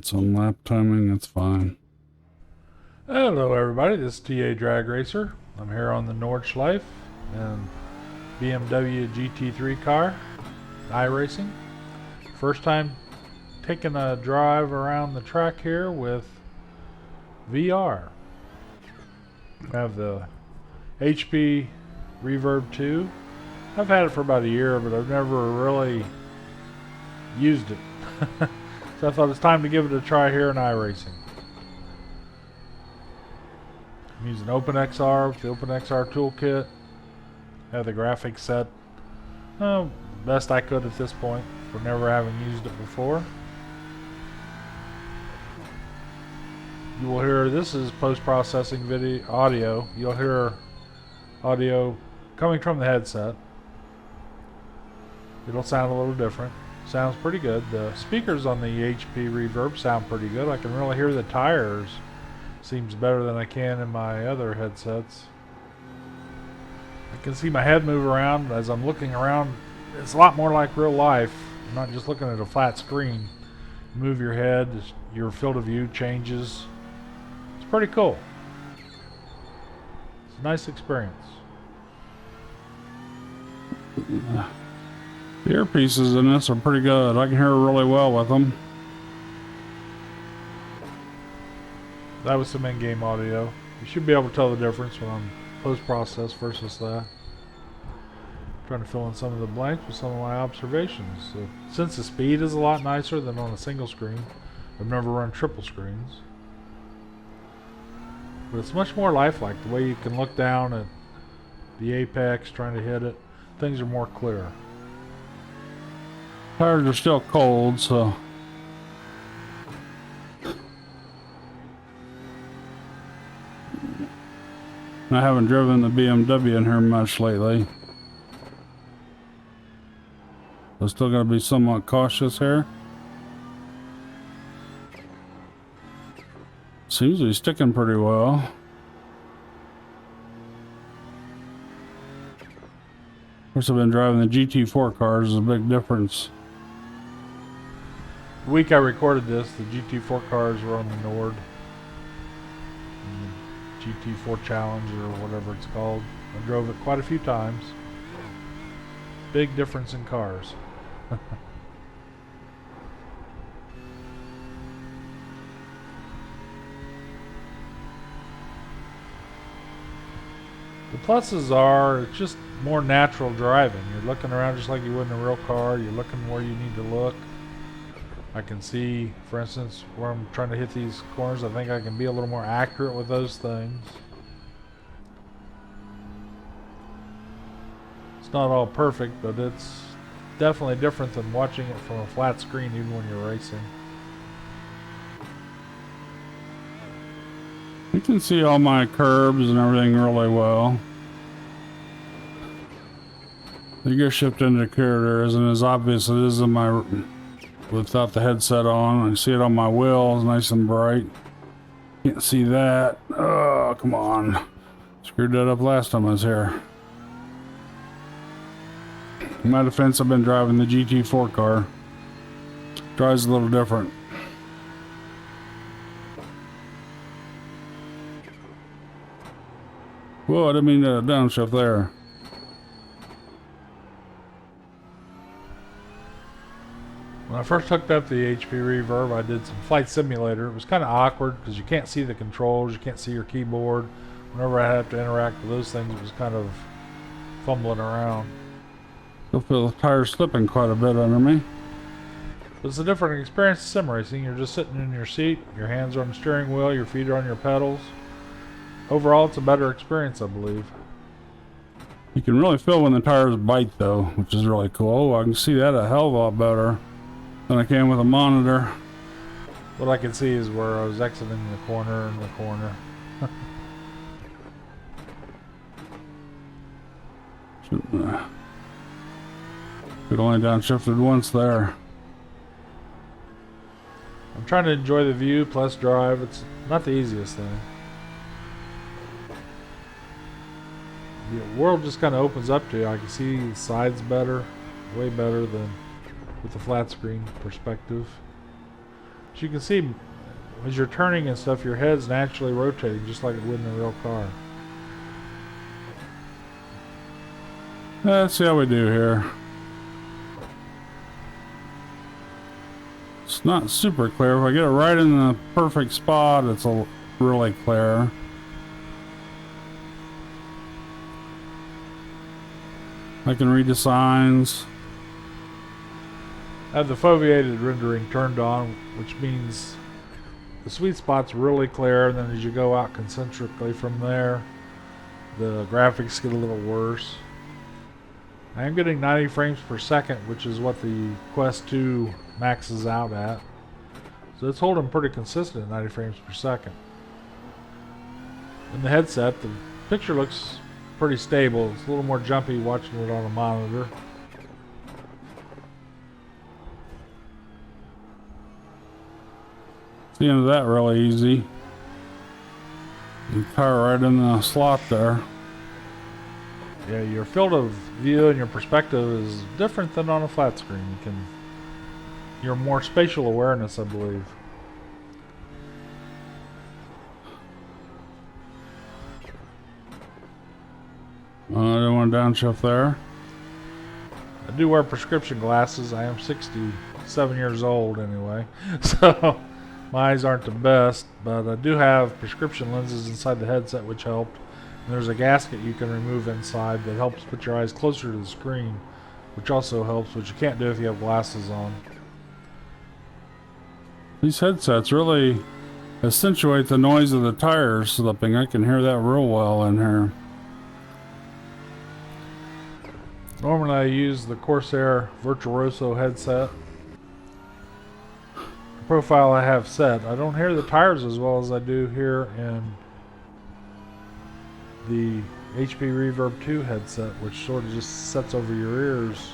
It's on lap timing, that's fine. Hello everybody, this is TA Drag Racer. I'm here on the Nordschleife and BMW GT3 car, iRacing. First time taking a drive around the track here with VR. I have the HP Reverb 2. I've had it for about a year, but I've never really used it. So I thought it's time to give it a try here in iRacing. I'm using OpenXR with the OpenXR toolkit. Have the graphics set best I could at this point for never having used it before. You will hear, this is post-processing video audio. You'll hear audio coming from the headset. It'll sound a little different. Sounds pretty good. The speakers on the HP Reverb sound pretty good. I can really hear the tires. Seems better than I can in my other headsets. I can see my head move around as I'm looking around. It's a lot more like real life. I'm not just looking at a flat screen. You move your head, your field of view changes. It's pretty cool. It's a nice experience. The earpieces in this are pretty good. I can hear really well with them. That was some in-game audio. You should be able to tell the difference when I'm post-process versus that. Trying to fill in some of the blanks with some of my observations. So, since the speed is a lot nicer than on a single screen, I've never run triple screens. But it's much more lifelike. The way you can look down at the apex, trying to hit it, things are more clear. Tires are still cold, so I haven't driven the BMW in here much lately. I'm still going to be somewhat cautious here. Seems to be sticking pretty well. Of course, I've been driving the GT4 cars. There's a big difference. The week I recorded this, the GT4 cars were on the Nord. GT4 Challenge or whatever it's called. I drove it quite a few times. Big difference in cars. The pluses are, it's just more natural driving. You're looking around just like you would in a real car. You're looking where you need to look. I can see, for instance, where I'm trying to hit these corners. I think I can be a little more accurate with those things. It's not all perfect, but it's definitely different than watching it from a flat screen even when you're racing. You can see all my curbs and everything really well. The gear shift indicator isn't as obvious as it is in my without the headset on. I see it on my wheels, nice and bright. Can't see that. Oh, come on. Screwed that up last time I was here. In my defense, I've been driving the GT4 car. Drives a little different. Whoa, I didn't mean to downshift there. When I first hooked up the HP Reverb, I did some flight simulator. It was kind of awkward because you can't see the controls, you can't see your keyboard. Whenever I had to interact with those things, it was kind of fumbling around. Still feel the tires slipping quite a bit under me. But it's a different experience sim racing. You're just sitting in your seat, your hands are on the steering wheel, your feet are on your pedals. Overall, it's a better experience, I believe. You can really feel when the tires bite though, which is really cool. Oh, I can see that a hell of a lot better than I can with a monitor. What I can see is where I was exiting the corner and the corner. Could only downshifted once there. I'm trying to enjoy the view plus drive. It's not the easiest thing. The world just kind of opens up to you. I can see the sides better, way better than with the flat screen perspective. As you can see, as you're turning and stuff, your head's naturally rotating just like it would in a real car. Let's see how we do here. It's not super clear. If I get it right in the perfect spot, it's really clear. I can read the signs. I have the foveated rendering turned on, which means the sweet spot's really clear, and then as you go out concentrically from there, the graphics get a little worse. I am getting 90 frames per second, which is what the Quest 2 maxes out at. So it's holding pretty consistent at 90 frames per second. In the headset, the picture looks pretty stable. It's a little more jumpy watching it on a monitor. The end of that really easy. You power right in the slot there. Yeah, your field of view and your perspective is different than on a flat screen. You're more spatial awareness, I believe. I don't want to downshift there. I do wear prescription glasses. I am 67 years old anyway, so my eyes aren't the best, but I do have prescription lenses inside the headset, which helped. And there's a gasket you can remove inside that helps put your eyes closer to the screen, which also helps, which you can't do if you have glasses on. These headsets really accentuate the noise of the tires slipping. I can hear that real well in here. Normally I use the Corsair Virtuoso headset. The profile I have set. I don't hear the tires as well as I do here in the HP Reverb 2 headset, which sort of just sets over your ears.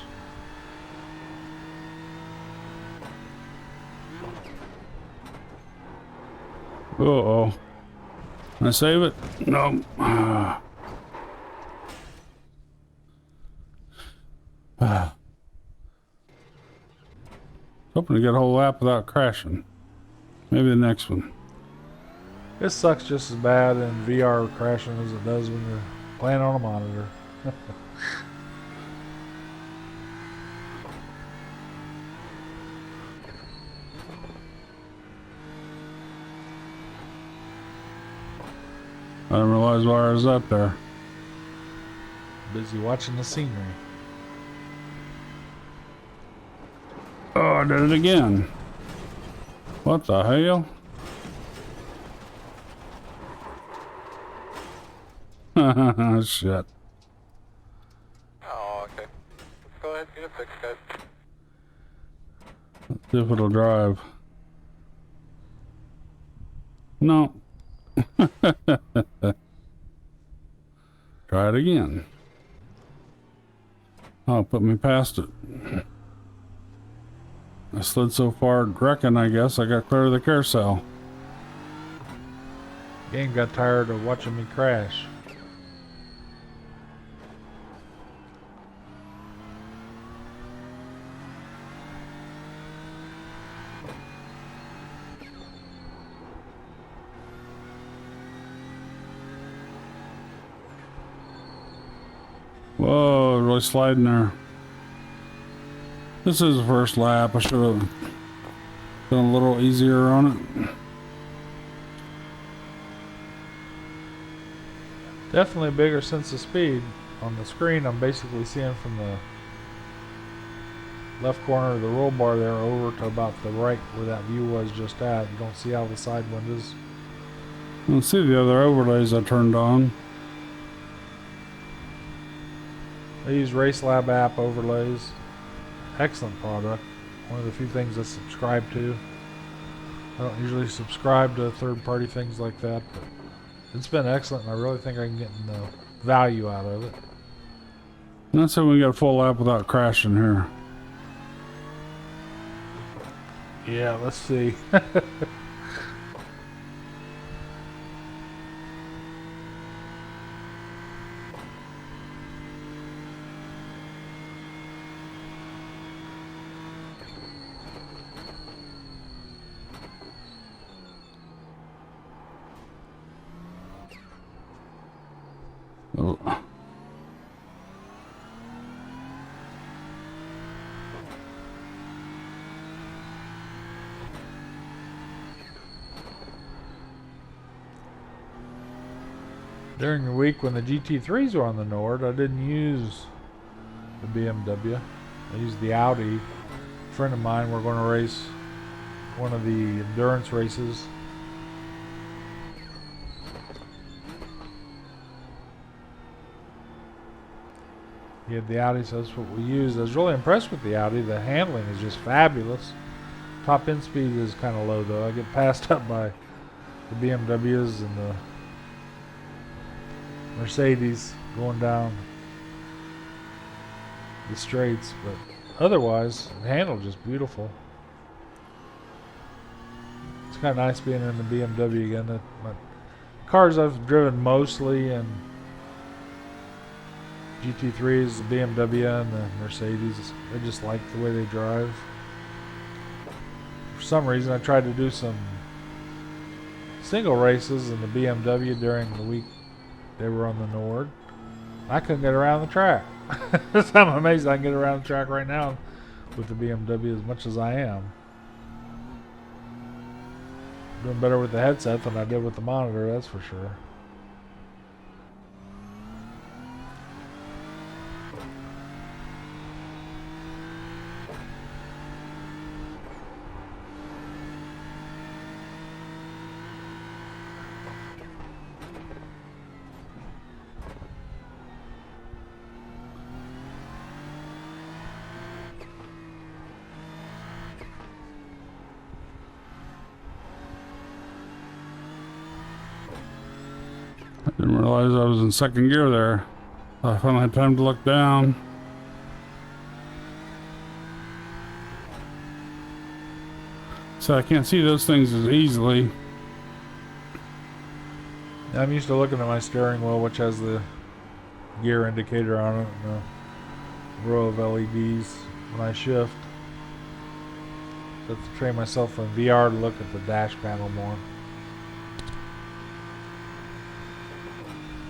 Uh-oh. Can I save it? No. Hoping to get a whole lap without crashing. Maybe the next one. It sucks just as bad in VR crashing as it does when you're playing on a monitor. I didn't realize why I was up there. Busy watching the scenery. Oh, I did it again. What the hell? Shit. Oh, okay. Let's go ahead and get it fixed, guys. Let's see if it'll drive. No. Try it again. Oh, put me past it. I slid so far, reckon I guess I got clear of the carousel. Game got tired of watching me crash. Whoa, really sliding there. This is the first lap. I should have been a little easier on it. Definitely a bigger sense of speed. On the screen, I'm basically seeing from the left corner of the roll bar there over to about the right where that view was just at. You don't see out the side windows. I don't see the other overlays I turned on. I use RaceLab app overlays. Excellent product. One of the few things I subscribe to. I don't usually subscribe to third-party things like that, but it's been excellent, and I really think I can get the value out of it. Let's see if we can get a full lap without crashing here. Yeah, let's see. Oh. During the week when the GT3s were on the Nord, I didn't use the BMW. I used the Audi. A friend of mine, we're going to race one of the endurance races. He had the Audi, so that's what we used. I was really impressed with the Audi. The handling is just fabulous. Top end speed is kind of low though. I get passed up by the BMWs and the Mercedes going down the straights, but otherwise the handle just beautiful. It's kind of nice being in the BMW again. My cars I've driven mostly in GT3s, the BMW and the Mercedes. I just like the way they drive. For some reason I tried to do some single races in the BMW during the week they were on the Nord. I couldn't get around the track. So I'm amazed I can get around the track right now with the BMW as much as I am. Doing better with the headset than I did with the monitor, that's for sure. Didn't realize I was in second gear there. I finally had time to look down. So I can't see those things as easily. I'm used to looking at my steering wheel, which has the gear indicator on it and a row of LEDs when I shift. So I have to train myself in VR to look at the dash panel more.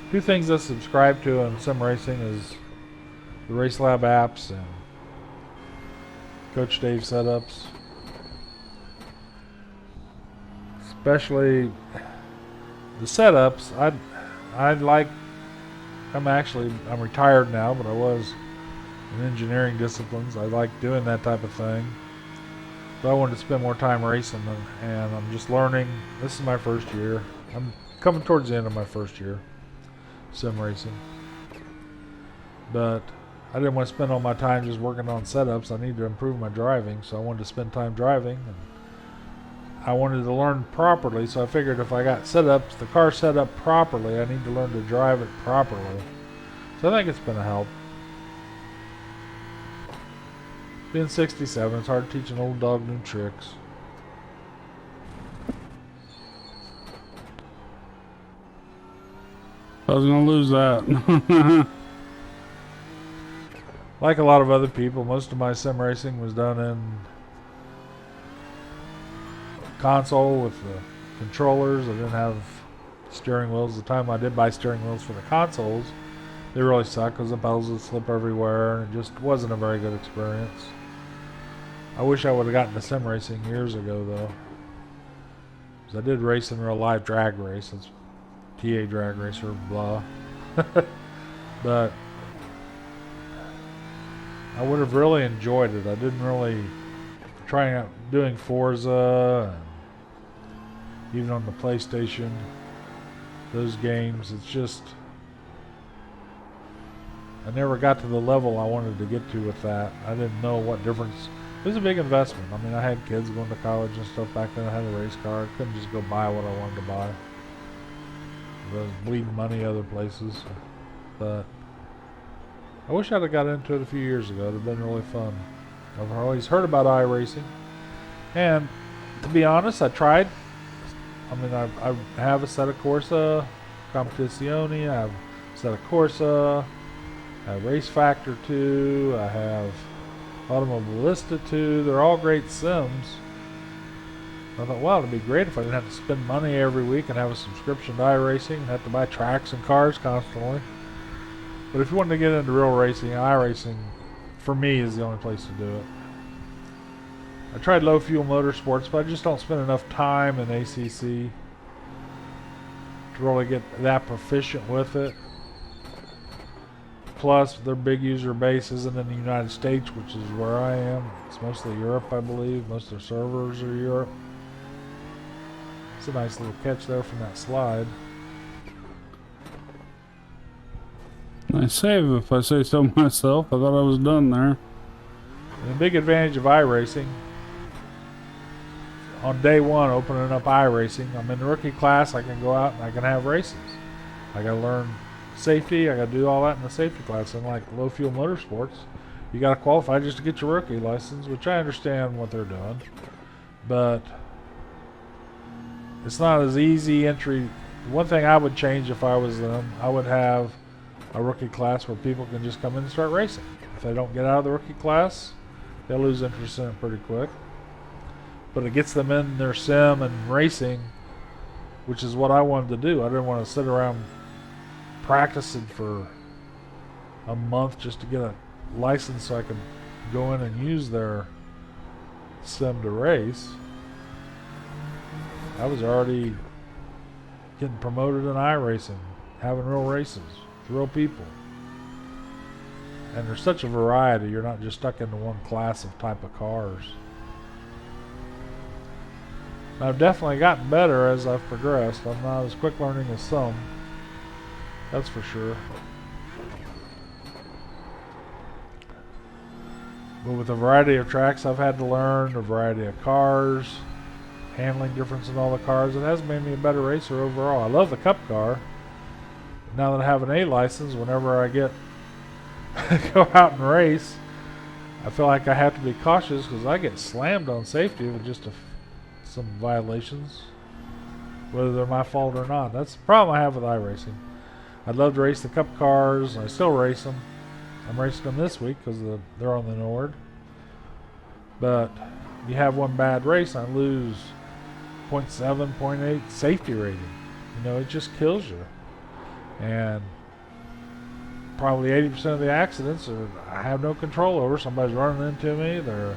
Two things I subscribe to on sim racing is the Race Lab apps and Coach Dave setups. Especially the setups. I'm retired now, but I was in engineering disciplines. I like doing that type of thing. But I wanted to spend more time racing, and I'm just learning. This is my first year. I'm coming towards the end of my first year sim racing, but I didn't want to spend all my time just working on setups. I need to improve my driving, so I wanted to spend time driving, and I wanted to learn properly. So I figured if I got the car set up properly, I need to learn to drive it properly. So I think it's been a help. Being 67, it's hard to teach an old dog new tricks. I was gonna lose that. Like a lot of other people, most of my sim racing was done in console with the controllers. I didn't have steering wheels. The time I did buy steering wheels for the consoles, they really suck because the pedals would slip everywhere, and it just wasn't a very good experience. I wish I would have gotten to sim racing years ago though, because I did race in real life drag race. It's TA drag racer, blah. But I would have really enjoyed it. I didn't really try out doing Forza, and even on the PlayStation, those games. It's just I never got to the level I wanted to get to with that. I didn't know what difference. It was a big investment. I mean, I had kids going to college and stuff back then. I had a race car. I couldn't just go buy what I wanted to buy. I was bleeding money other places, but I wish I'd have got into it a few years ago. It would have been really fun. I've always heard about iRacing, and to be honest, I tried. I mean, I have a set of Corsa Competizione, I have a set of Corsa, I have Race Factor 2, I have Automobilista 2. They're all great sims. I thought, wow, it'd be great if I didn't have to spend money every week and have a subscription to iRacing and have to buy tracks and cars constantly. But if you want to get into real racing, iRacing, for me, is the only place to do it. I tried low fuel motorsports, but I just don't spend enough time in ACC to really get that proficient with it. Plus, their big user base isn't in the United States, which is where I am. It's mostly Europe, I believe. Most of their servers are Europe. It's a nice little catch there from that slide. Nice save, if I say so myself. I thought I was done there. And the big advantage of iRacing, on day one, opening up iRacing, I'm in the rookie class. I can go out and I can have races. I got to learn safety. I got to do all that in the safety class. And like low fuel motorsports, you got to qualify just to get your rookie license, which I understand what they're doing, but it's not as easy entry. One thing I would change if I was them, I would have a rookie class where people can just come in and start racing. If they don't get out of the rookie class, they'll lose interest in it pretty quick. But it gets them in their sim and racing, which is what I wanted to do. I didn't want to sit around practicing for a month just to get a license so I could go in and use their sim to race. I was already getting promoted in iRacing, having real races, real people. And there's such a variety, you're not just stuck into one class of type of cars. I've definitely gotten better as I've progressed. I'm not as quick learning as some, that's for sure. But with a variety of tracks I've had to learn, a variety of cars, handling difference in all the cars, it has made me a better racer overall. I love the Cup car. Now that I have an A license, whenever I get go out and race, I feel like I have to be cautious because I get slammed on safety with just some violations, whether they're my fault or not. That's the problem I have with iRacing. I'd love to race the Cup cars. I still race them. I'm racing them this week because they're on the Nord. But you have one bad race, I lose 0.7, 0.8 safety rating. You know, it just kills you. And probably 80% of the accidents I have no control over. Somebody's running into me. They're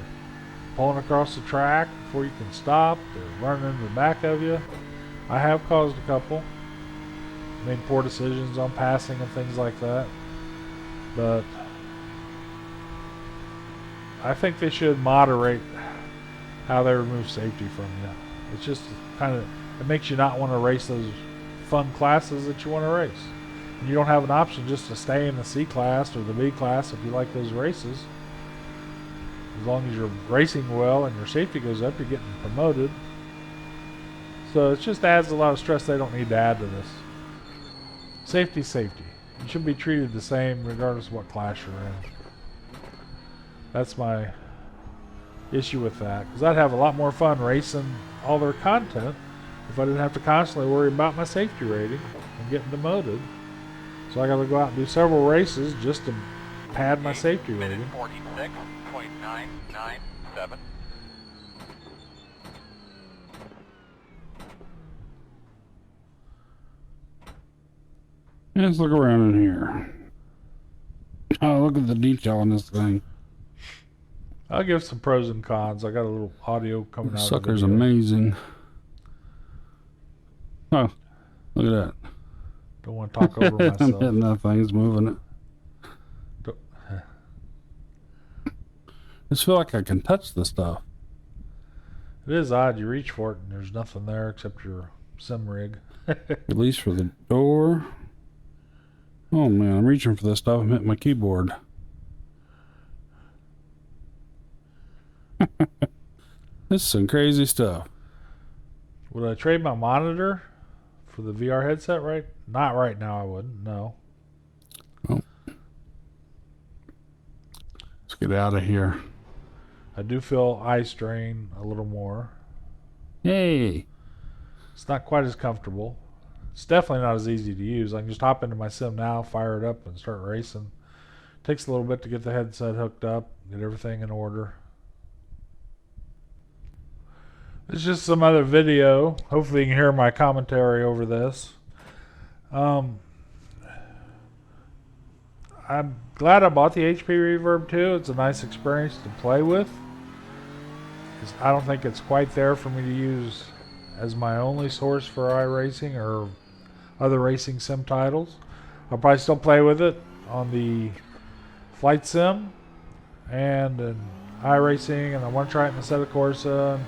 pulling across the track before you can stop. They're running into the back of you. I have caused a couple. Made poor decisions on passing and things like that. But I think they should moderate how they remove safety from you. It's just kind of, it makes you not want to race those fun classes that you want to race. And you don't have an option just to stay in the C class or the B class if you like those races. As long as you're racing well and your safety goes up, you're getting promoted. So it just adds a lot of stress they don't need to add to this. Safety, safety. You should be treated the same regardless of what class you're in. That's my issue with that. Because I'd have a lot more fun racing all their content if I didn't have to constantly worry about my safety rating and getting demoted. So I got to go out and do several races just to pad my safety rating. 46.997. Let's look around in here. Oh, look at the detail on this thing. I'll give some pros and cons. I got a little audio coming out. Sucker's of the video. amazing. Oh, look at that. Don't want to talk over myself. I'm hitting that thing. It's moving it. I just feel like I can touch the stuff. It is odd. You reach for it and there's nothing there except your sim rig. At least for the door. Oh man, I'm reaching for this stuff. I'm hitting my keyboard. This is some crazy stuff. Would I trade my monitor for the VR headset right? Not right now, I wouldn't. No. Oh. Let's get out of here. I do feel eye strain a little more. Yay. It's not quite as comfortable. It's definitely not as easy to use. I can just hop into my sim now, fire it up, and start racing. Takes a little bit to get the headset hooked up, get everything in order. It's just some other video. Hopefully you can hear my commentary over this. I'm glad I bought the HP Reverb 2. It's a nice experience to play with. I don't think it's quite there for me to use as my only source for iRacing or other racing sim titles. I'll probably still play with it on the flight sim and in iRacing, and I want to try it in the set of Corsa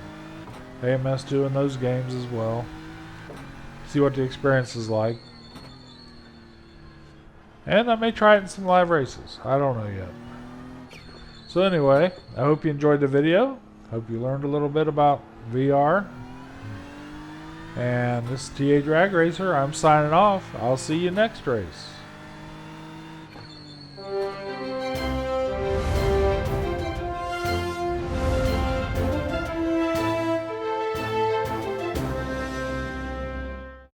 and AMS2 and those games as well. See what the experience is like. And I may try it in some live races. I don't know yet. So anyway, I hope you enjoyed the video. Hope you learned a little bit about VR. And this is TA Drag Racer. I'm signing off. I'll see you next race.